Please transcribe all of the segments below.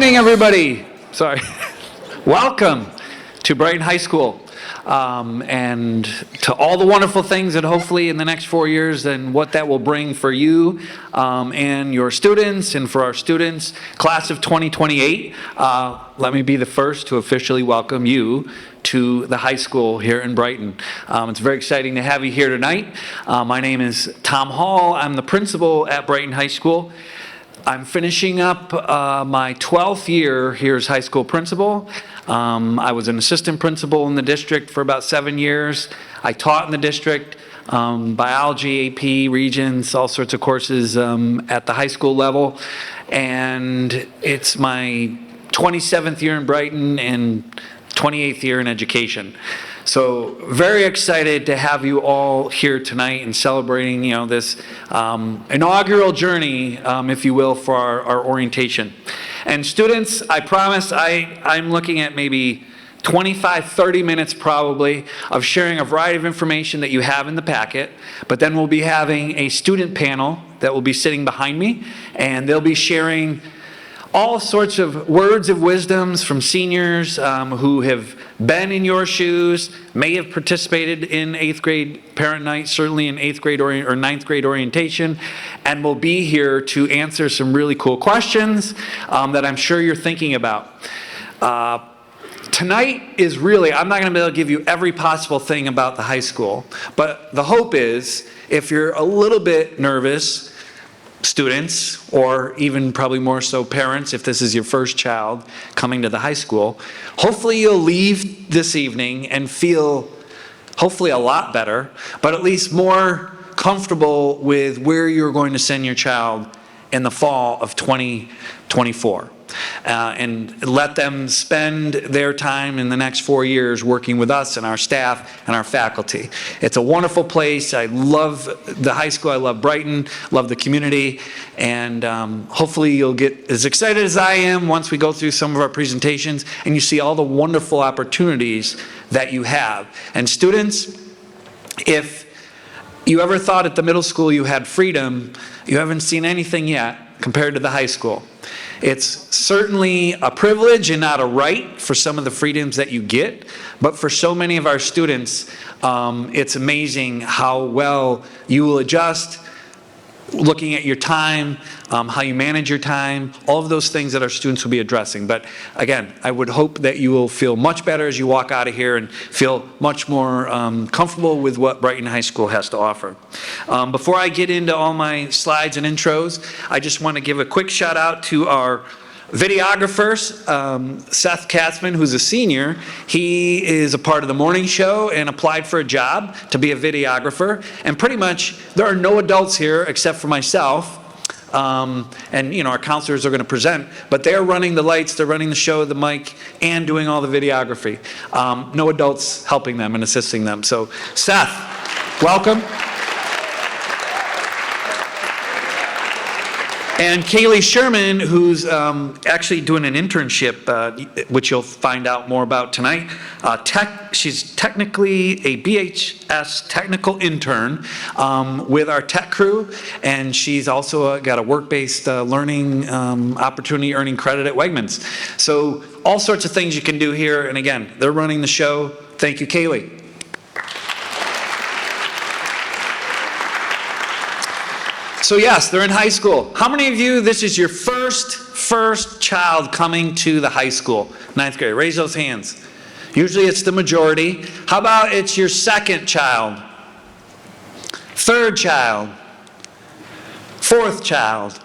evening, everybody. Sorry. Welcome to Brighton High School, and to all the wonderful things that hopefully in the next 4 years and what that will bring for you and your students and for our students. Class of 2028, let me be the first to officially welcome you to the high school here in Brighton. It's very exciting to have you here tonight. My name is Tom Hall. I'm the principal at Brighton High School. I'm finishing up my 12th year here as high school principal. I was an assistant principal in the district for about 7 years. I taught in the district, biology, AP, Regents, all sorts of courses at the high school level. And it's my 27th year in Brighton and 28th year in education. So very excited to have you all here tonight and celebrating, this inaugural journey, if you will, for our orientation. And students, I promise I'm looking at maybe 25, 30 minutes probably of sharing a variety of information that you have in the packet, but then we'll be having a student panel that will be sitting behind me, and they'll be sharing all sorts of words of wisdoms from seniors who have been in your shoes, may have participated in 8th grade parent night, certainly in 8th grade or 9th grade orientation, and will be here to answer some really cool questions that I'm sure you're thinking about. Tonight is really, I'm not going to be able to give you every possible thing about the high school, but the hope is if you're a little bit nervous, students, or even probably more so parents, if this is your first child coming to the high school, hopefully you'll leave this evening and feel hopefully a lot better, but at least more comfortable with where you're going to send your child in the fall of 2024. And let them spend their time in the next 4 years working with us and our staff and our faculty. It's a wonderful place. I love the high school. I love Brighton, love the community, and hopefully you'll get as excited as I am once we go through some of our presentations and you see all the wonderful opportunities that you have. And students, if you ever thought at the middle school you had freedom, you haven't seen anything yet compared to the high school. It's certainly a privilege and not a right for some of the freedoms that you get, but for so many of our students, it's amazing how well you will adjust, looking at your time, how you manage your time, all of those things that our students will be addressing. But again, I would hope that you will feel much better as you walk out of here and feel much more comfortable with what Brighton High School has to offer. Before I get into all my slides and intros, I just want to give a quick shout out to our videographers, Seth Katzman, who's a senior. He is a part of the morning show and applied for a job to be a videographer. And pretty much there are no adults here except for myself. And our counselors are going to present, but they're running the lights, they're running the show, the mic, and doing all the videography. No adults helping them and assisting them. So Seth, welcome. And Kaylee Sherman, who's actually doing an internship, which you'll find out more about tonight. She's technically a BHS technical intern with our tech crew, and she's also got a work-based learning opportunity, earning credit at Wegmans. So all sorts of things you can do here, and again, they're running the show. Thank you, Kaylee. So yes, they're in high school. How many of you, this is your first child coming to the high school, 9th grade? Raise those hands. Usually it's the majority. How about it's your second child, third child, fourth child?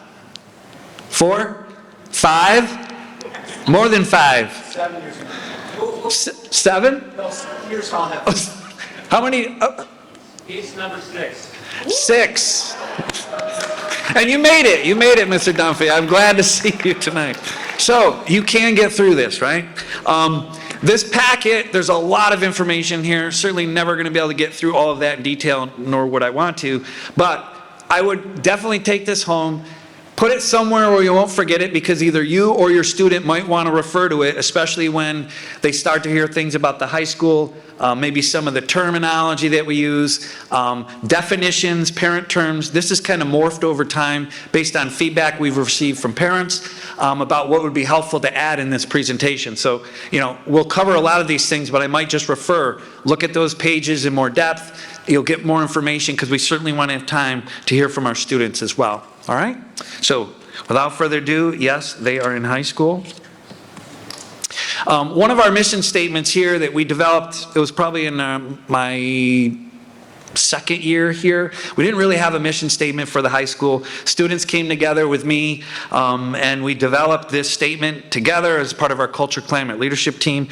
4? 5? More than 5? 7 years old. 7? No, 7 years old. How many? He's number 6. 6. And you made it, Mr. Dunphy. I'm glad to see you tonight. So you can get through this, right? This packet, there's a lot of information here. Certainly never going to be able to get through all of that in detail, nor would I want to. But I would definitely take this home, put it somewhere where you won't forget it, because either you or your student might want to refer to it, especially when they start to hear things about the high school, maybe some of the terminology that we use, definitions, parent terms. This is kind of morphed over time based on feedback we've received from parents about what would be helpful to add in this presentation. So, we'll cover a lot of these things, but I might just look at those pages in more depth. You'll get more information because we certainly want to have time to hear from our students as well. All right? So, without further ado, yes, they are in high school. One of our mission statements here that we developed, it was probably in my second year here. We didn't really have a mission statement for the high school. Students came together with me and we developed this statement together as part of our Culture Climate Leadership Team.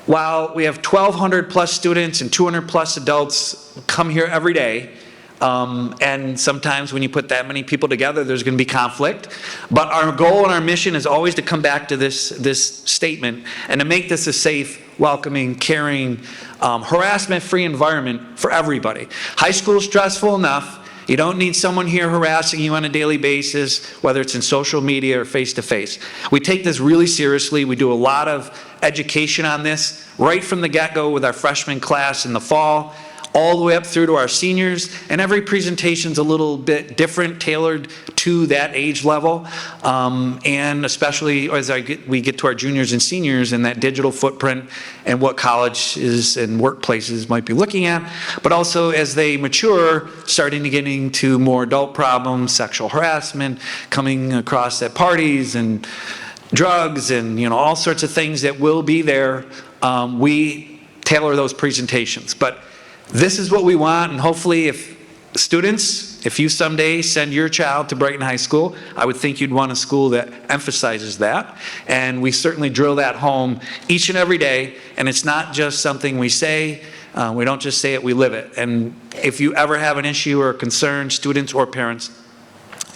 While we have 1,200 plus students and 200 plus adults come here every day, and sometimes when you put that many people together, there's going to be conflict. But our goal and our mission is always to come back to this statement and to make this a safe, welcoming, caring, harassment-free environment for everybody. High school is stressful enough. You don't need someone here harassing you on a daily basis, whether it's in social media or face-to-face. We take this really seriously. We do a lot of education on this right from the get-go with our freshman class in the fall, all the way up through to our seniors, and every presentation's a little bit different, tailored to that age level, and especially as we get to our juniors and seniors and that digital footprint and what colleges and workplaces might be looking at, but also as they mature, starting to get into more adult problems, sexual harassment, coming across at parties and drugs and all sorts of things that will be there. We tailor those presentations, but this is what we want, and hopefully if you someday send your child to Brighton High School, I would think you'd want a school that emphasizes that, and we certainly drill that home each and every day, and it's not just something we say, we don't just say it, we live it. And if you ever have an issue or a concern, students or parents,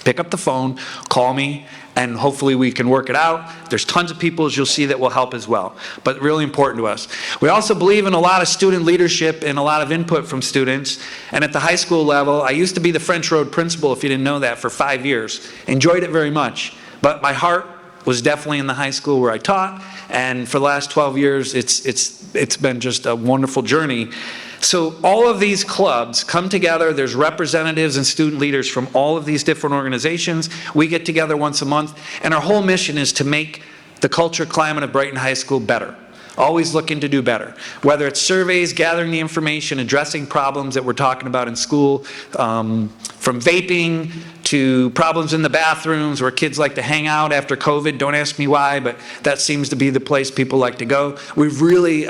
pick up the phone, call me, and hopefully we can work it out. There's tons of people, as you'll see, that will help as well, but really important to us. We also believe in a lot of student leadership and a lot of input from students, and at the high school level, I used to be the French Road principal, if you didn't know that, for 5 years. Enjoyed it very much, but my heart was definitely in the high school where I taught, and for the last 12 years, it's been just a wonderful journey. So all of these clubs come together. There's representatives and student leaders from all of these different organizations. We get together once a month, and our whole mission is to make the culture climate of Brighton High School better. Always looking to do better. Whether it's surveys, gathering the information, addressing problems that we're talking about in school, from vaping to problems in the bathrooms where kids like to hang out after COVID. Don't ask me why, but that seems to be the place people like to go. We've really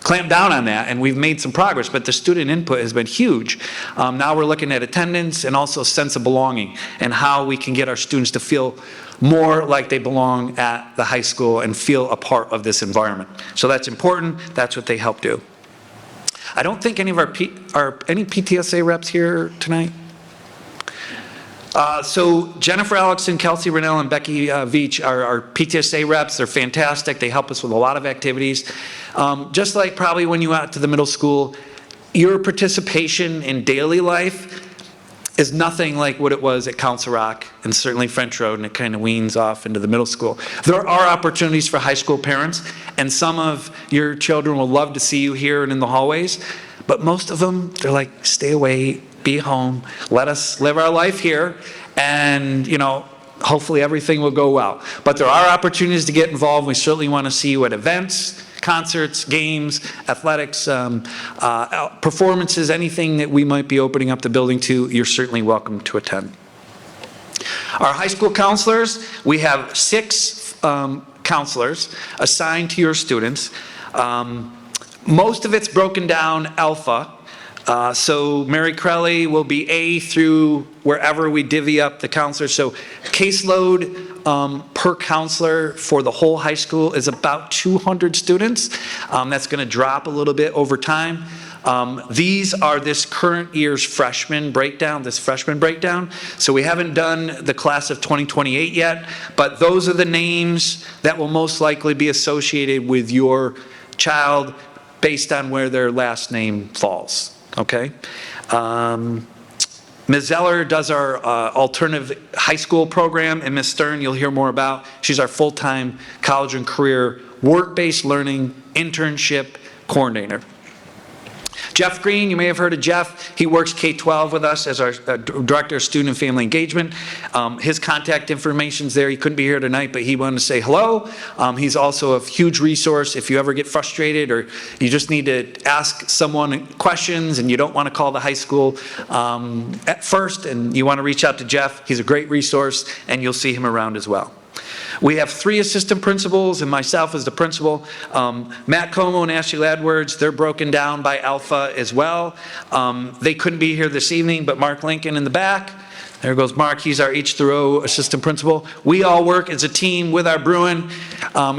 clamped down on that, and we've made some progress, but the student input has been huge. Now we're looking at attendance and also sense of belonging and how we can get our students to feel more like they belong at the high school and feel a part of this environment. So that's important. That's what they help do. I don't think any of any PTSA reps here tonight? So Jennifer Alexson, Kelsey Rennell, and Becky Veach are our PTSA reps. They're fantastic. They help us with a lot of activities. Just like probably when you went out to the middle school, your participation in daily life is nothing like what it was at Council Rock and certainly French Road, and it kind of weans off into the middle school. There are opportunities for high school parents, and some of your children will love to see you here and in the hallways, but most of them, they're like, stay away, be home, let us live our life here, and hopefully everything will go well. But there are opportunities to get involved. We certainly want to see you at events, concerts, games, athletics, performances, anything that we might be opening up the building to, you're certainly welcome to attend. Our high school counselors, we have 6 counselors assigned to your students. Most of it's broken down alpha. So Mary Crelly will be A through wherever we divvy up the counselors. So caseload per counselor for the whole high school is about 200 students. That's going to drop a little bit over time. These are this current year's freshman breakdown, So we haven't done the class of 2028 yet, but those are the names that will most likely be associated with your child based on where their last name falls. Okay. Ms. Zeller does our alternative high school program, and Ms. Stern you'll hear more about. She's our full-time college and career work-based learning, internship, coordinator. Jeff Green, you may have heard of Jeff. He works K-12 with us as our Director of Student and Family Engagement. His contact information's there. He couldn't be here tonight, but he wanted to say hello. He's also a huge resource if you ever get frustrated or you just need to ask someone questions and you don't want to call the high school at first and you want to reach out to Jeff. He's a great resource and you'll see him around as well. We have 3 assistant principals and myself as the principal. Matt Como and Ashley Ladwards, they're broken down by Alpha as well. They couldn't be here this evening, but Mark Lincoln in the back. There goes Mark, he's our H through O assistant principal. We all work as a team with our Bruin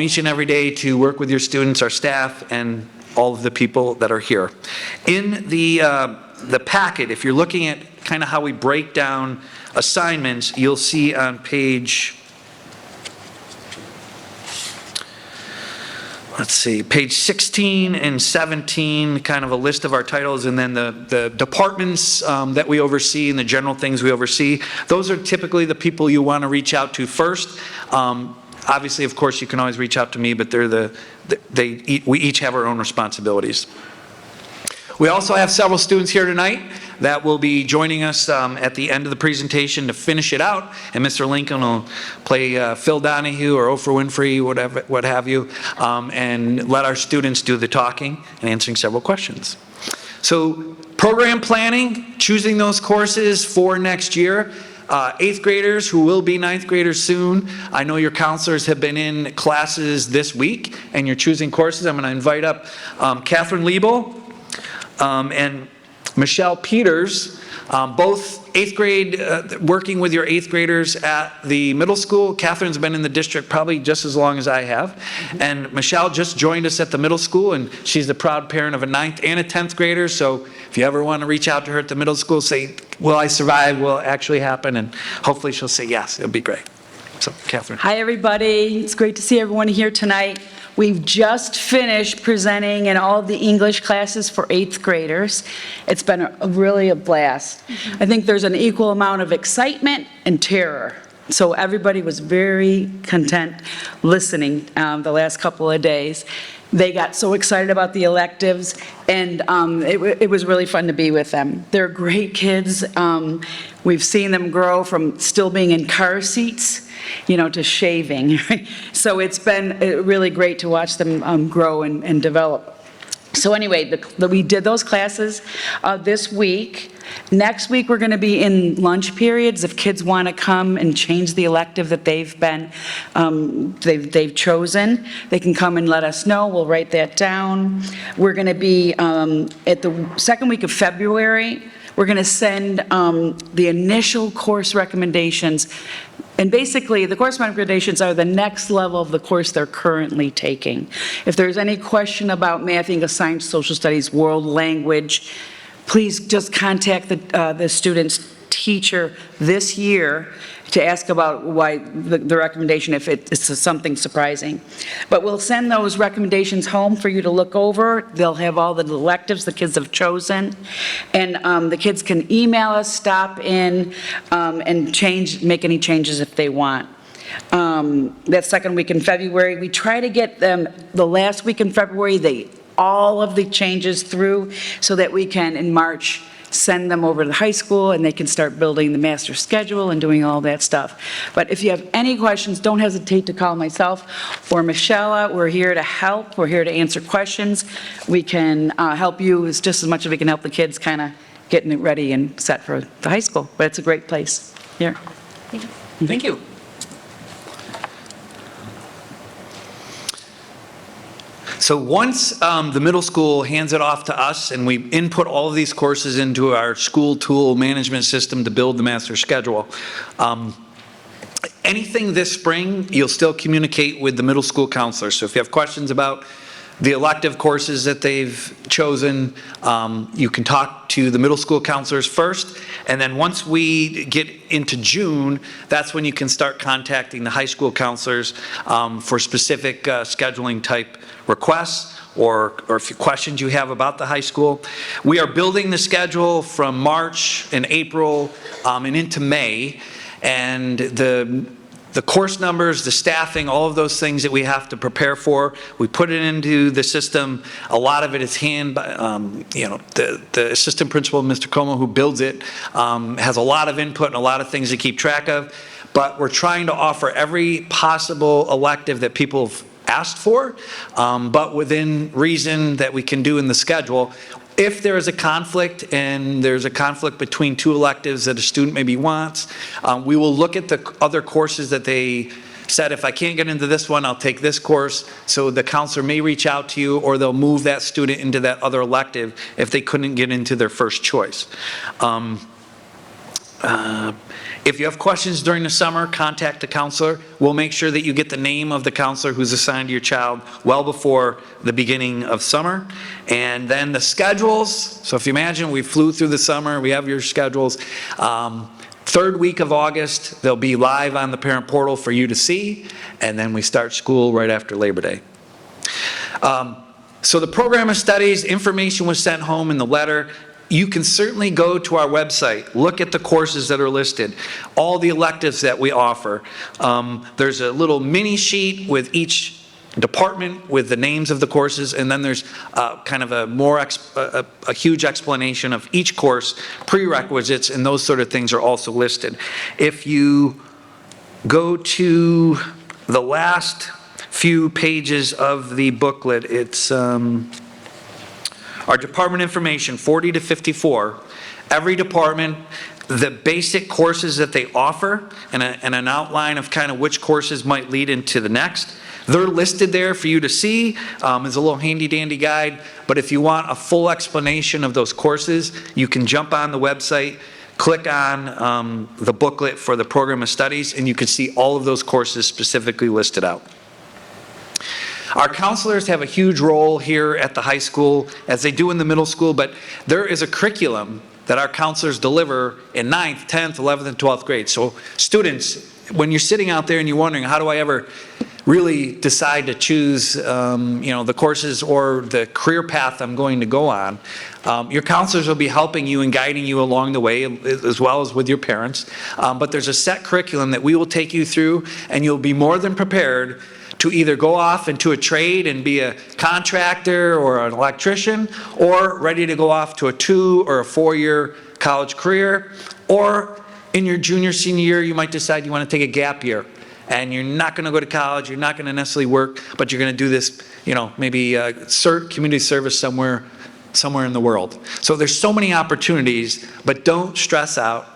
each and every day to work with your students, our staff, and all of the people that are here. In the packet, if you're looking at kind of how we break down assignments, you'll see on page, let's see, page 16 and 17, kind of a list of our titles, and then the departments that we oversee and the general things we oversee. Those are typically the people you want to reach out to first. Obviously, of course, you can always reach out to me, but we each have our own responsibilities. We also have several students here tonight that will be joining us at the end of the presentation to finish it out, and Mr. Lincoln will play Phil Donahue or Oprah Winfrey, whatever, what have you, and let our students do the talking and answering several questions. So program planning, choosing those courses for next year. 8th graders who will be 9th graders soon. I know your counselors have been in classes this week and you're choosing courses. I'm going to invite up Catherine Liebel and Michelle Peters, both 8th grade, working with your 8th graders at the middle school. Catherine's been in the district probably just as long as I have. And Michelle just joined us at the middle school, and she's the proud parent of a 9th and a 10th grader. So if you ever want to reach out to her at the middle school, say, will I survive? Will it actually happen? And hopefully she'll say yes. It'll be great. So, Catherine. Hi, everybody. It's great to see everyone here tonight. We've just finished presenting in all of the English classes for 8th graders. It's been really a blast. I think there's an equal amount of excitement and terror. So everybody was very content listening the last couple of days. They got so excited about the electives, and it was really fun to be with them. They're great kids. We've seen them grow from still being in car seats, to shaving. So it's been really great to watch them grow and develop. So anyway, we did those classes this week. Next week, we're going to be in lunch periods. If kids want to come and change the elective that they've chosen, they can come and let us know. We'll write that down. We're going to be at the second week of February. We're going to send the initial course recommendations. And basically, the course recommendations are the next level of the course they're currently taking. If there's any question about math, English, science, social studies, world language, please just contact the student's teacher this year to ask about why the recommendation, if it's something surprising. But we'll send those recommendations home for you to look over. They'll have all the electives the kids have chosen. And the kids can email us, stop in, and make any changes if they want. That second week in February, we try to get them the last week in February, all of the changes through so that we can, in March, send them over to the high school and they can start building the master schedule and doing all that stuff. But if you have any questions, don't hesitate to call myself or Michelle. We're here to help. We're here to answer questions. We can help you just as much as we can help the kids kind of getting it ready and set for the high school. But it's a great place. Here. Thank you. Thank you. So once the middle school hands it off to us and we input all of these courses into our school tool management system to build the master schedule, anything this spring, you'll still communicate with the middle school counselor. So if you have questions about the elective courses that they've chosen, you can talk to the middle school counselors first, and then once we get into June, that's when you can start contacting the high school counselors for specific scheduling type requests or if you questions you have about the high school. We are building the schedule from March and April and into May, and the the course numbers, the staffing, all of those things that we have to prepare for. We put it into the system. A lot of it is the assistant principal, Mr. Como, who builds it, has a lot of input and a lot of things to keep track of. But we're trying to offer every possible elective that people have asked for, but within reason that we can do in the schedule. If there is a conflict and there's a conflict between two electives that a student maybe wants, we will look at the other courses that they said, if I can't get into this one, I'll take this course. So the counselor may reach out to you, or they'll move that student into that other elective if they couldn't get into their first choice. If you have questions during the summer, contact the counselor. We'll make sure that you get the name of the counselor who's assigned to your child well before the beginning of summer. And then the schedules. So if you imagine we flew through the summer, we have your schedules. Third week of August, they'll be live on the parent portal for you to see. And then we start school right after Labor Day. So the program of studies, information was sent home in the letter. You can certainly go to our website, look at the courses that are listed, all the electives that we offer. There's a little mini sheet with each department with the names of the courses, and then there's kind of a huge explanation of each course, prerequisites, and those sort of things are also listed. If you go to the last few pages of the booklet, it's our department information, 40 to 54. Every department, the basic courses that they offer, and an outline of kind of which courses might lead into the next. They're listed there for you to see. There's a little handy-dandy guide, but if you want a full explanation of those courses, you can jump on the website, click on the booklet for the program of studies, and you can see all of those courses specifically listed out. Our counselors have a huge role here at the high school, as they do in the middle school, but there is a curriculum that our counselors deliver in 9th, 10th, 11th, and 12th grade. So students, when you're sitting out there and you're wondering, how do I ever really decide to choose the courses or the career path I'm going to go on, your counselors will be helping you and guiding you along the way, as well as with your parents. But there's a set curriculum that we will take you through, and you'll be more than prepared to either go off into a trade and be a contractor or an electrician, or ready to go off to a 2 or a 4-year college career, or in your junior, senior year, you might decide you want to take a gap year. And you're not going to go to college, you're not going to necessarily work, but you're going to do this, maybe community service somewhere in the world. So there's so many opportunities, but don't stress out.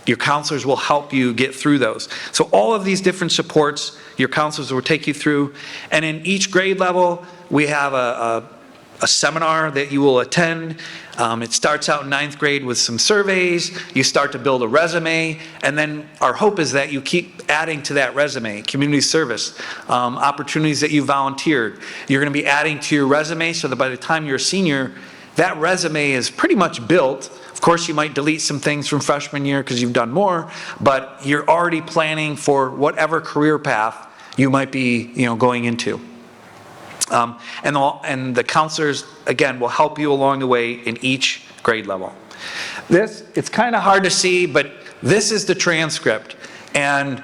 Your counselors will help you get through those. So all of these different supports, your counselors will take you through. And in each grade level, we have a seminar that you will attend. It starts out in 9th grade with some surveys. You start to build a resume. And then our hope is that you keep adding to that resume, community service, opportunities that you volunteered. You're going to be adding to your resume so that by the time you're a senior, that resume is pretty much built. Of course, you might delete some things from freshman year because you've done more, but you're already planning for whatever career path you might be, going into. And the counselors, again, will help you along the way in each grade level. It's kind of hard to see, but this is the transcript. And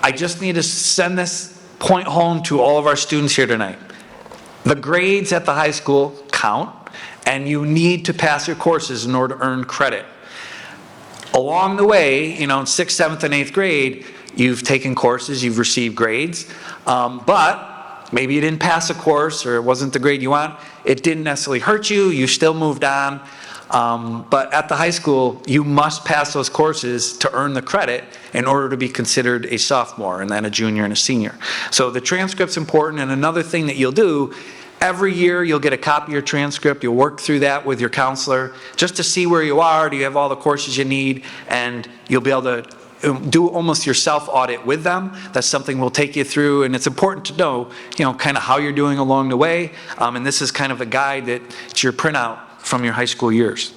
I just need to send this point home to all of our students here tonight. The grades at the high school count, and you need to pass your courses in order to earn credit. Along the way, in 6th, 7th, and 8th grade, you've taken courses, you've received grades, but maybe you didn't pass a course or it wasn't the grade you want. It didn't necessarily hurt you, you still moved on. But at the high school, you must pass those courses to earn the credit in order to be considered a sophomore and then a junior and a senior. So the transcript's important, and another thing that you'll do, every year you'll get a copy of your transcript, you'll work through that with your counselor just to see where you are, do you have all the courses you need, and you'll be able to do almost your self-audit with them. That's something we'll take you through, and it's important to know, kind of how you're doing along the way, and this is kind of a guide that's your printout from your high school years.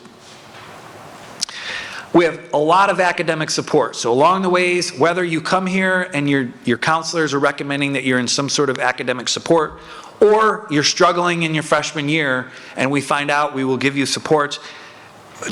We have a lot of academic support. So along the ways, whether you come here and your counselors are recommending that you're in some sort of academic support, or you're struggling in your freshman year and we find out, we will give you support.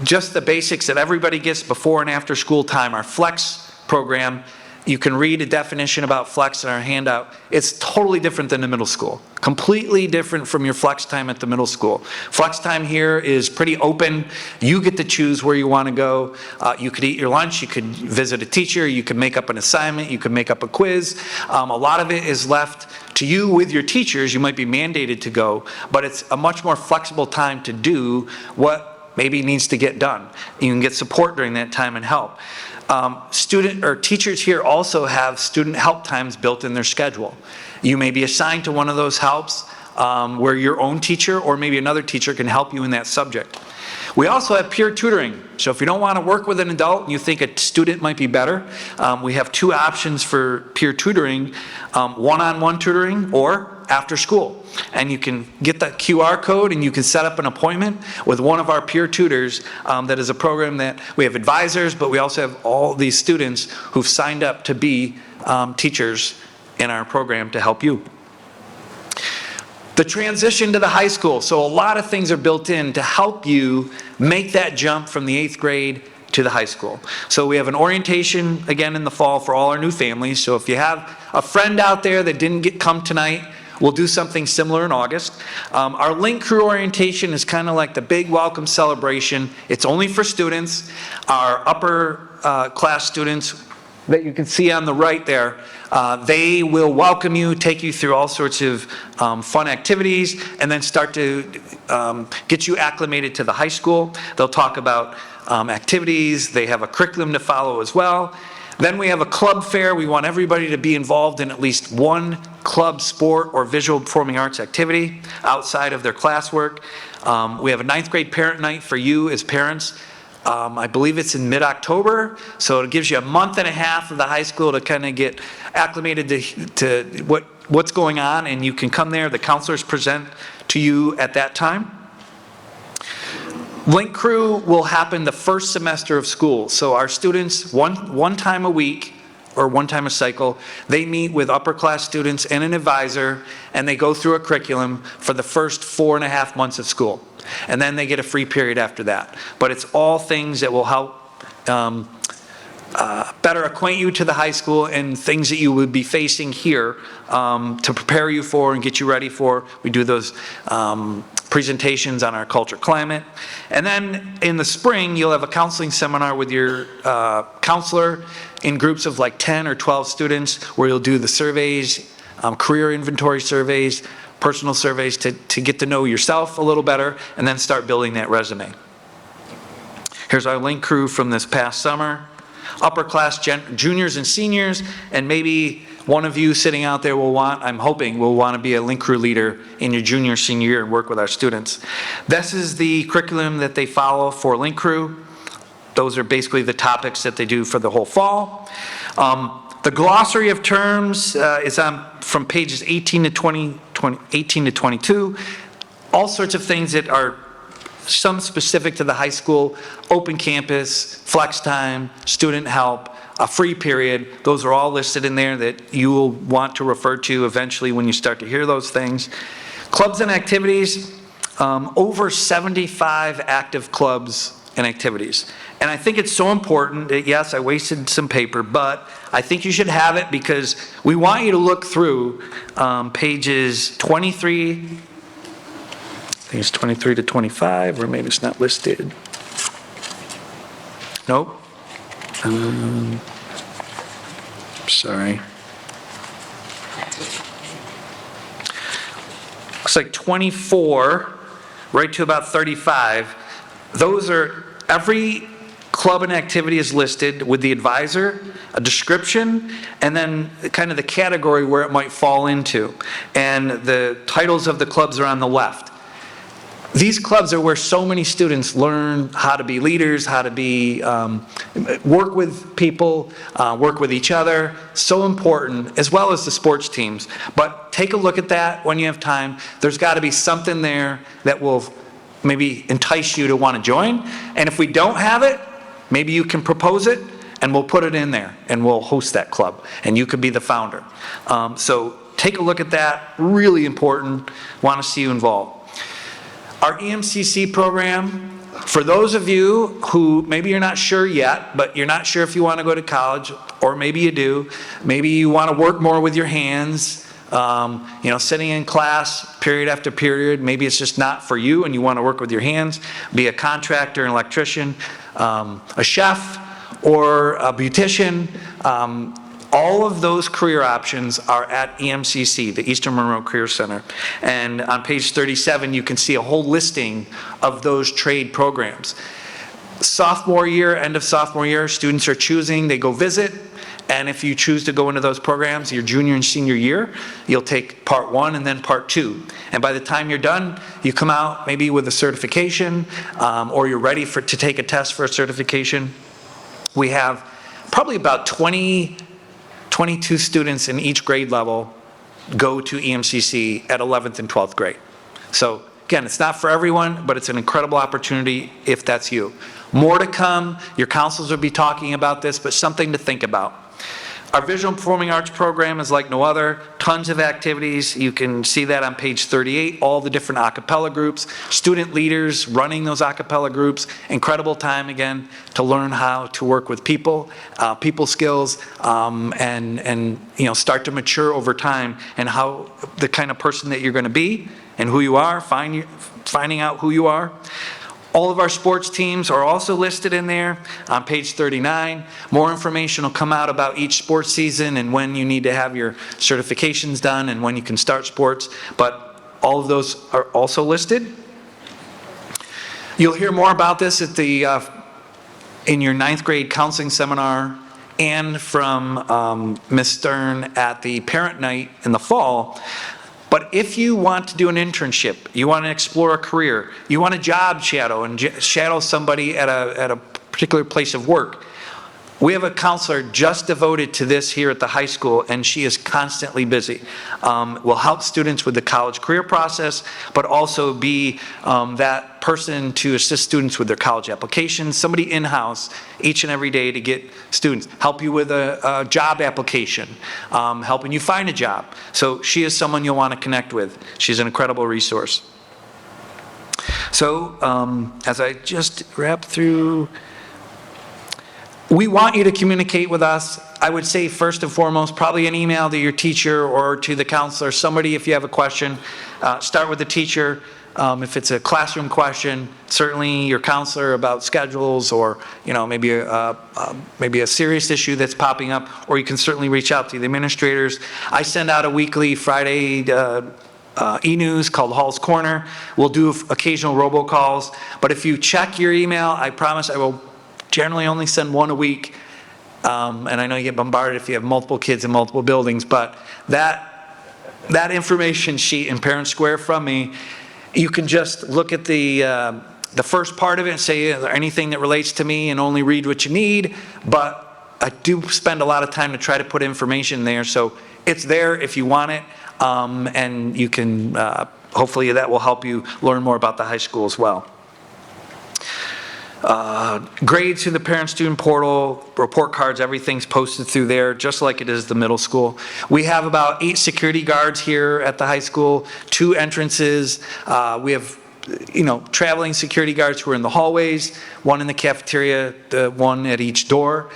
Just the basics that everybody gets before and after school time, our flex program, You can read a definition about flex in our handout. It's totally different than the middle school. Completely different from your flex time at the middle school. Flex time here is pretty open. You get to choose where you want to go. You could eat your lunch, you could visit a teacher, you could make up an assignment, you could make up a quiz. A lot of it is left to you with your teachers. You might be mandated to go, but it's a much more flexible time to do what maybe needs to get done. You can get support during that time and help. Student or teachers here also have student help times built in their schedule. You may be assigned to one of those helps where your own teacher or maybe another teacher can help you in that subject. We also have peer tutoring. So if you don't want to work with an adult and you think a student might be better, we have two options for peer tutoring, one-on-one tutoring or after school. And you can get that QR code and you can set up an appointment with one of our peer tutors. That is a program that we have advisors, but we also have all these students who've signed up to be teachers in our program to help you. The transition to the high school. So a lot of things are built in to help you make that jump from the 8th grade to the high school. So we have an orientation again in the fall for all our new families. So if you have a friend out there that didn't come tonight, we'll do something similar in August. Our Link Crew orientation is kind of like the big welcome celebration. It's only for students. Our upper class students that you can see on the right there, they will welcome you, take you through all sorts of fun activities, and then start to get you acclimated to the high school. They'll talk about activities. They have a curriculum to follow as well. Then we have a club fair. We want everybody to be involved in at least one club, sport, or visual performing arts activity outside of their classwork. We have a 9th grade parent night for you as parents. I believe it's in mid-October, so it gives you a month and a half of the high school to kind of get acclimated to what's going on, and you can come there. The counselors present to you at that time. Link Crew will happen the first semester of school. So our students, one time a week or one time a cycle, they meet with upper class students and an advisor, and they go through a curriculum for the first 4.5 months of school. And then they get a free period after that. But it's all things that will help better acquaint you to the high school and things that you would be facing here to prepare you for and get you ready for. We do those presentations on our culture climate. And then in the spring, you'll have a counseling seminar with your counselor in groups of like 10 or 12 students where you'll do the surveys, career inventory surveys, personal surveys to get to know yourself a little better and then start building that resume. Here's our Link Crew from this past summer. Upper class juniors and seniors, and maybe one of you sitting out there I'm hoping will want to be a Link Crew leader in your junior, senior year and work with our students. This is the curriculum that they follow for Link Crew. Those are basically the topics that they do for the whole fall. The glossary of terms is from pages 18 to 22. All sorts of things that are some specific to the high school, open campus, flex time, student help, a free period. Those are all listed in there that you will want to refer to eventually when you start to hear those things. Clubs and activities, over 75 active clubs and activities. And I think it's so important that, yes, I wasted some paper, but I think you should have it because we want you to look through pages 23, I think it's 23 to 25, or maybe it's not listed. Nope. Sorry. Looks like 24, right to about 35. Those are, every club and activity is listed with the advisor, a description, and then kind of the category where it might fall into. And the titles of the clubs are on the left. These clubs are where so many students learn how to be leaders, how to be, work with people, work with each other. So important, as well as the sports teams. But take a look at that when you have time. There's got to be something there that will maybe entice you to want to join. And if we don't have it, maybe you can propose it and we'll put it in there and we'll host that club and you could be the founder. So take a look at that, really important, want to see you involved. Our EMCC program, for those of you who maybe you're not sure yet, but you're not sure if you want to go to college, or maybe you do, maybe you want to work more with your hands, sitting in class period after period, maybe it's just not for you and you want to work with your hands, be a contractor, an electrician, a chef, or a beautician. All of those career options are at EMCC, the Eastern Monroe Career Center. And on page 37, you can see a whole listing of those trade programs. Sophomore year, end of sophomore year, students are choosing, they go visit, and if you choose to go into those programs your junior and senior year, you'll take part 1 and then part 2. And by the time you're done, you come out maybe with a certification, or you're ready to take a test for a certification. We have probably about 22 students in each grade level go to EMCC at 11th and 12th grade. So again, it's not for everyone, but it's an incredible opportunity if that's you. More to come. Your counselors will be talking about this, but something to think about. Our visual and performing arts program is like no other. Tons of activities. You can see that on page 38, all the different a cappella groups, student leaders running those a cappella groups. Incredible time, again, to learn how to work with people, people skills, and start to mature over time, and how the kind of person that you're going to be and who you are, finding out who you are. All of our sports teams are also listed in there on page 39. More information will come out about each sports season and when you need to have your certifications done and when you can start sports, but all of those are also listed. You'll hear more about this at in your 9th grade counseling seminar and from Ms. Stern at the parent night in the fall. But if you want to do an internship, you want to explore a career, you want to job shadow and shadow somebody at a particular place of work, we have a counselor just devoted to this here at the high school, and she is constantly busy. Will help students with the college career process, but also be that person to assist students with their college applications, somebody in-house each and every day to get students, help you with a job application, helping you find a job. So she is someone you'll want to connect with. She's an incredible resource. So as I just wrap through, we want you to communicate with us. I would say first and foremost, probably an email to your teacher or to the counselor. Somebody, if you have a question, start with the teacher. If it's a classroom question, certainly your counselor about schedules, or maybe a serious issue that's popping up, or you can certainly reach out to the administrators. I send out a weekly Friday e-news called Hall's Corner. We'll do occasional robocalls, but if you check your email, I promise I will generally only send one a week. And I know you get bombarded if you have multiple kids in multiple buildings, but that information sheet in Parent Square from me, you can just look at the first part of it and say, is there anything that relates to me, and only read what you need. But I do spend a lot of time to try to put information there, so it's there if you want it, and you can, hopefully that will help you learn more about the high school as well. Grades through the parent-student portal, report cards, everything's posted through there, just like it is the middle school. We have about 8 security guards here at the high school, 2 entrances. We have, traveling security guards who are in the hallways, 1 in the cafeteria, 1 at each door.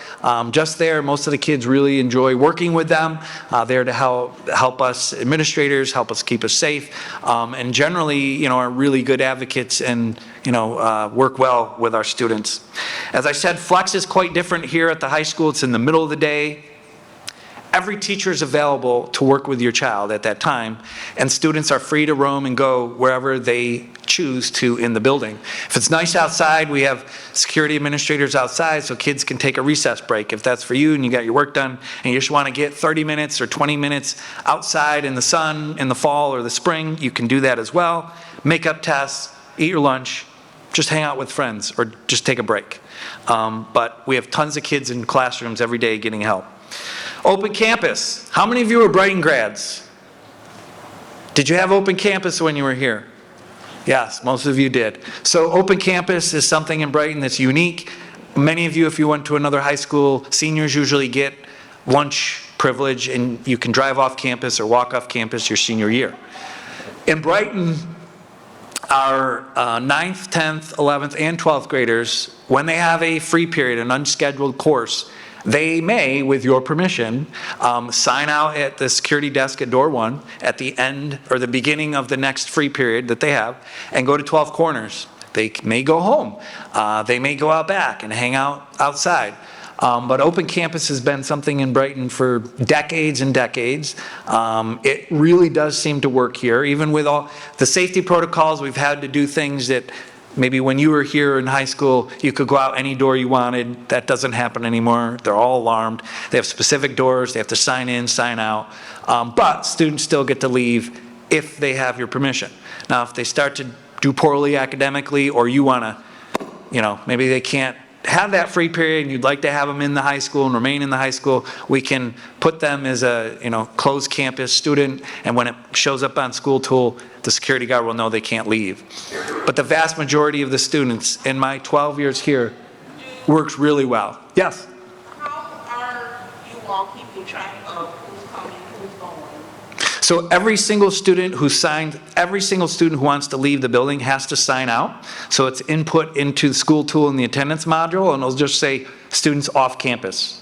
Just there, most of the kids really enjoy working with them. There to help us administrators, help us keep us safe, and generally, are really good advocates and work well with our students. As I said, Flex is quite different here at the high school. It's in the middle of the day. Every teacher is available to work with your child at that time, and students are free to roam and go wherever they choose to in the building. If it's nice outside, we have security administrators outside so kids can take a recess break. If that's for you and you got your work done and you just want to get 30 minutes or 20 minutes outside in the sun in the fall or the spring, you can do that as well. Makeup tests, eat your lunch, just hang out with friends, or just take a break. But we have tons of kids in classrooms every day getting help. Open campus. How many of you are Brighton grads? Did you have open campus when you were here? Yes, most of you did. So open campus is something in Brighton that's unique. Many of you, if you went to another high school, seniors usually get lunch privilege, and you can drive off campus or walk off campus your senior year. In Brighton, our 9th, 10th, 11th, and 12th graders, when they have a free period, an unscheduled course, they may, with your permission, sign out at the security desk at door 1 at the end or the beginning of the next free period that they have and go to 12 Corners. They may go home. They may go out back and hang out outside. But open campus has been something in Brighton for decades and decades. It really does seem to work here. Even with all the safety protocols, we've had to do things that maybe when you were here in high school, you could go out any door you wanted. That doesn't happen anymore. They're all alarmed. They have specific doors. They have to sign in, sign out. But students still get to leave if they have your permission. Now, if they start to do poorly academically, or you want to, maybe they can't have that free period and you'd like to have them in the high school and remain in the high school, we can put them as a, closed campus student, and when it shows up on school tool, the security guard will know they can't leave. But the vast majority of the students in my 12 years here works really well. Yes? How are you all keeping track of who's coming, who's going? So every single student who wants to leave the building has to sign out. So it's input into the school tool in the attendance module, and it'll just say students off campus.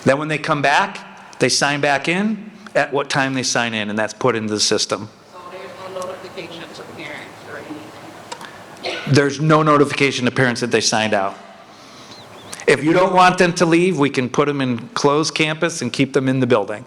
Then when they come back, they sign back in at what time they sign in, and that's put into the system. So there's no notification to parents or anything? There's no notification to parents that they signed out. If you don't want them to leave, we can put them in closed campus and keep them in the building.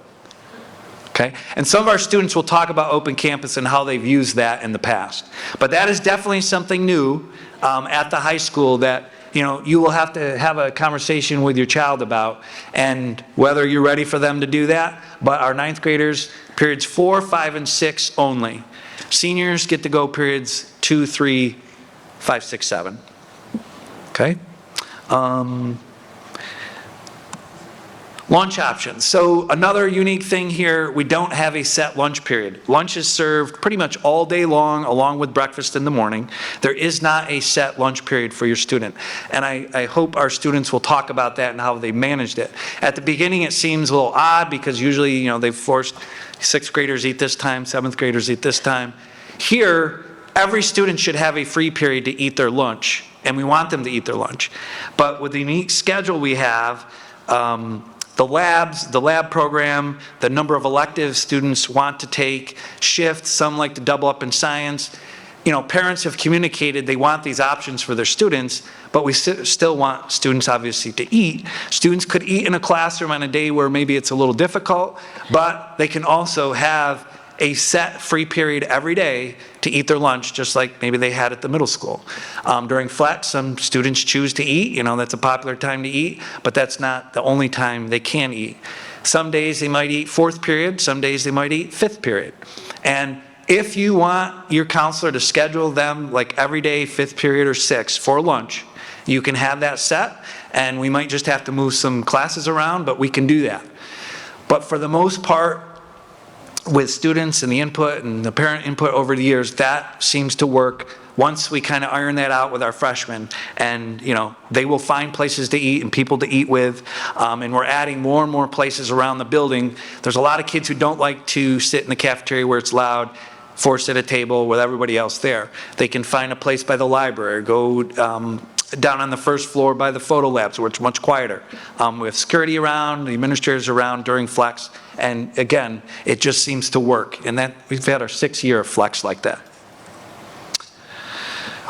Okay? And some of our students will talk about open campus and how they've used that in the past. But that is definitely something new at the high school that you will have to have a conversation with your child about, and whether you're ready for them to do that. But our 9th graders, periods 4, 5, and 6 only. Seniors get to go periods 2, 3, 5, 6, 7. Okay? Lunch options. So another unique thing here, we don't have a set lunch period. Lunch is served pretty much all day long, along with breakfast in the morning. There is not a set lunch period for your student. And I hope our students will talk about that and how they managed it. At the beginning, it seems a little odd because usually, they've forced 6th graders eat this time, 7th graders eat this time. Here, every student should have a free period to eat their lunch, and we want them to eat their lunch. But with the unique schedule we have, the lab program, the number of electives students want to take, shifts, some like to double up in science. Parents have communicated they want these options for their students, but we still want students obviously to eat. Students could eat in a classroom on a day where maybe it's a little difficult, but they can also have a set free period every day to eat their lunch, just like maybe they had at the middle school. During flex, some students choose to eat, that's a popular time to eat, but that's not the only time they can eat. Some days they might eat 4th period, some days they might eat 5th period. And if you want your counselor to schedule them like every day, 5th period or 6th for lunch, you can have that set, and we might just have to move some classes around, but we can do that. But for the most part, with students and the input and the parent input over the years, that seems to work once we kind of iron that out with our freshmen. And, they will find places to eat and people to eat with. And we're adding more and more places around the building. There's a lot of kids who don't like to sit in the cafeteria where it's loud, forced at a table with everybody else there. They can find a place by the library, go down on the first floor by the photo labs where it's much quieter. We have security around, the administrators around during flex, and again, it just seems to work. And that we've had our 6th year of flex like that.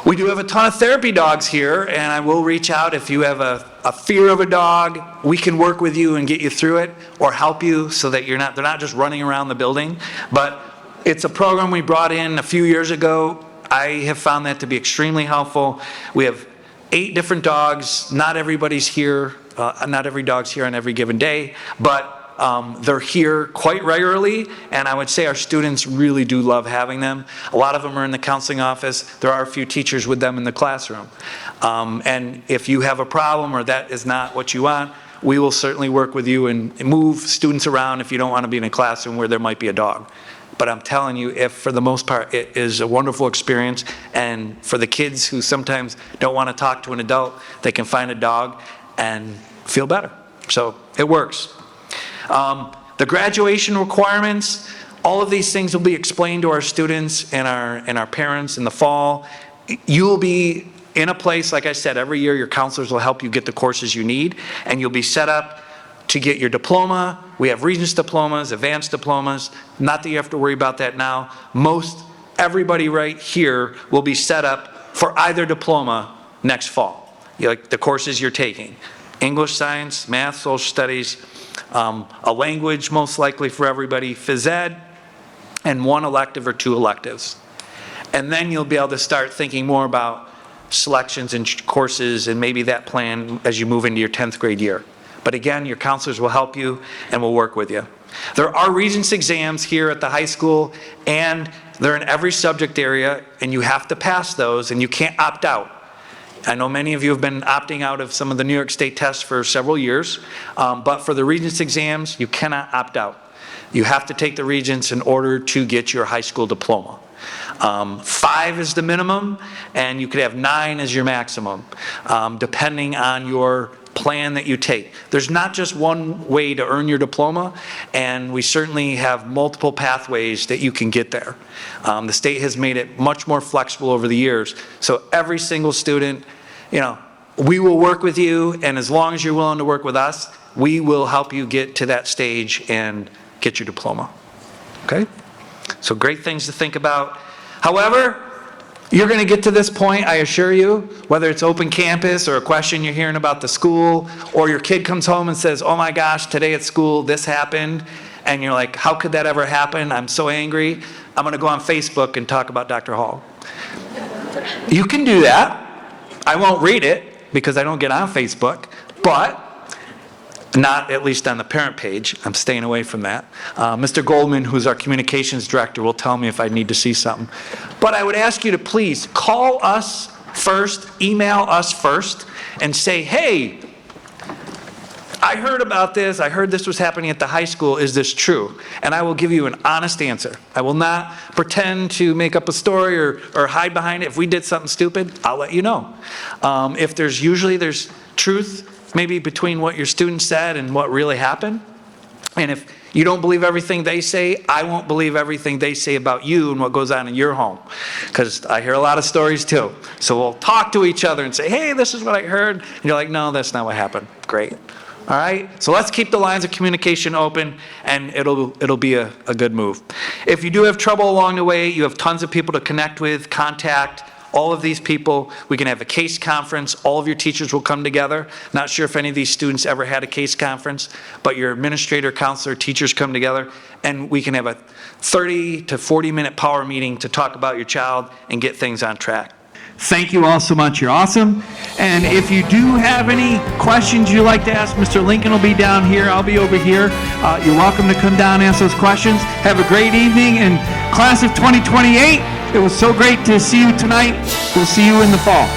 We do have a ton of therapy dogs here, and I will reach out if you have a fear of a dog. We can work with you and get you through it, or help you so that they're not just running around the building. But it's a program we brought in a few years ago. I have found that to be extremely helpful. We have 8 different dogs. Not everybody's here. Not every dog's here on every given day, but they're here quite regularly, and I would say our students really do love having them. A lot of them are in the counseling office. There are a few teachers with them in the classroom. And if you have a problem or that is not what you want, we will certainly work with you and move students around if you don't want to be in a classroom where there might be a dog. But I'm telling you, if for the most part, it is a wonderful experience. And for the kids who sometimes don't want to talk to an adult, they can find a dog and feel better. So it works. The graduation requirements, All of these things will be explained to our students and our parents in the fall. You will be in a place, like I said, every year your counselors will help you get the courses you need, and you'll be set up to get your diploma. We have Regents diplomas, advanced diplomas. Not that you have to worry about that now. Everybody right here will be set up for either diploma next fall. Like the courses you're taking. English, science, math, social studies, a language most likely for everybody, phys ed, and one elective or two electives. And then you'll be able to start thinking more about selections and courses and maybe that plan as you move into your 10th grade year. But again, your counselors will help you and will work with you. There are Regents exams here at the high school, and they're in every subject area, and you have to pass those, and you can't opt out. I know many of you have been opting out of some of the New York State tests for several years, but for the Regents exams, you cannot opt out. You have to take the Regents in order to get your high school diploma. 5 is the minimum, and you could have 9 as your maximum, depending on your plan that you take. There's not just one way to earn your diploma, and we certainly have multiple pathways that you can get there. The state has made it much more flexible over the years, so every single student, we will work with you, and as long as you're willing to work with us, we will help you get to that stage and get your diploma. Okay? So great things to think about. However, you're going to get to this point, I assure you, whether it's open campus or a question you're hearing about the school, or your kid comes home and says, oh my gosh, today at school this happened, and you're like, how could that ever happen? I'm so angry. I'm going to go on Facebook and talk about Dr. Hall. You can do that. I won't read it because I don't get on Facebook, but not at least on the parent page. I'm staying away from that. Mr. Goldman, who's our communications director, will tell me if I need to see something. But I would ask you to please call us first, email us first, and say, hey, I heard about this. I heard this was happening at the high school. Is this true? And I will give you an honest answer. I will not pretend to make up a story or hide behind it. If we did something stupid, I'll let you know. If there's truth maybe between what your students said and what really happened. And if you don't believe everything they say, I won't believe everything they say about you and what goes on in your home. Because I hear a lot of stories too. So we'll talk to each other and say, hey, this is what I heard. And you're like, no, that's not what happened. Great. All right? So let's keep the lines of communication open, and it'll be a good move. If you do have trouble along the way, you have tons of people to connect with, contact. All of these people, we can have a case conference. All of your teachers will come together. Not sure if any of these students ever had a case conference, but your administrator, counselor, teachers come together, and we can have a 30 to 40-minute power meeting to talk about your child and get things on track. Thank you all so much. You're awesome. And if you do have any questions you'd like to ask, Mr. Lincoln will be down here. I'll be over here. You're welcome to come down and ask those questions. Have a great evening. And class of 2028, it was so great to see you tonight. We'll see you in the fall.